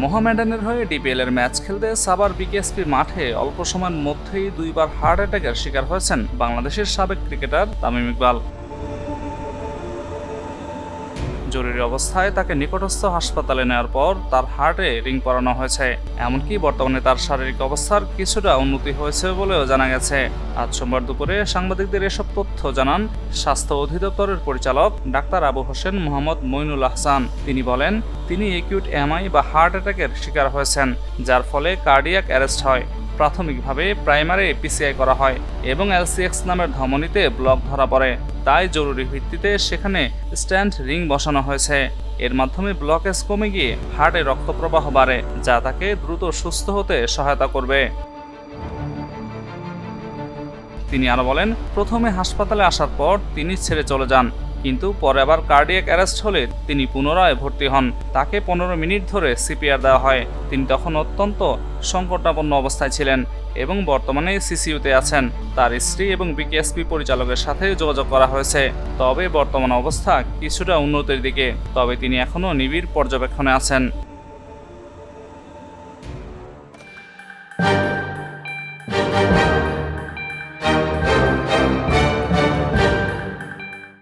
মোহামেডানের হয়ে ডিপিএল-এর ম্যাচ খেলতে সাভার বিকেএসপি মাঠে অল্প সময়ের মধ্যেই দুইবার হার্ট অ্যাটাকের শিকার হয়েছেন বাংলাদেশের সাবেক ক্রিকেটার তামিম ইকবাল। জরুরি অবস্থায় তাকে নিকটস্থ হাসপাতালে নেওয়ার পর তার হার্টে রিং পরানো হয়েছে। এমনকি বর্তমানে তার শারীরিক অবস্থার কিছুটা উন্নতি হয়েছে বলেও জানা গেছে। আজ সোমবার দুপুরে সাংবাদিকদের এসব তথ্য জানান স্বাস্থ্য অধিদপ্তরের পরিচালক ডাক্তার আবু হোসেন মোহাম্মদ মইনুল আহসান। তিনি বলেন, তিনি একিউট এমআই বা হার্ট অ্যাটাকের শিকার হয়েছেন, যার ফলে কার্ডিয়াক অ্যারেস্ট হয়। প্রাথমিকভাবে প্রাইমারি পিসিআই করা হয় এবং এলসিএক্স নামের ধমনীতে ব্লক ধরা পড়ে। তাই জরুরি ভিত্তিতে সেখানে স্ট্যান্ড রিং বসানো হয়েছে। এর মাধ্যমে ব্লকেজ কমে গিয়ে হার্টে রক্তপ্রবাহ বাড়ে, যা তাকে দ্রুত সুস্থ হতে সহায়তা করবে। তিনি আরো বলেন, প্রথমে হাসপাতালে আসার পর তিনি ছেড়ে চলে যান, কিন্তু পরে আবার কার্ডিয়াক অ্যারেস্ট হলে তিনি পুনরায় ভর্তি হন। তাকে 15 মিনিট ধরে সিপিআর দেওয়া হয়। তিনি তখন অত্যন্ত সংকটাপন্ন অবস্থায় ছিলেন এবং বর্তমানে সিসিইউতে আছেন। তার স্ত্রী এবং বিকেএসপি পরিচালকের সাথে যোগাযোগ করা হয়েছে। তবে বর্তমান অবস্থা কিছুটা উন্নতির দিকে, তবে তিনি এখনও নিবিড় পর্যবেক্ষণে আছেন।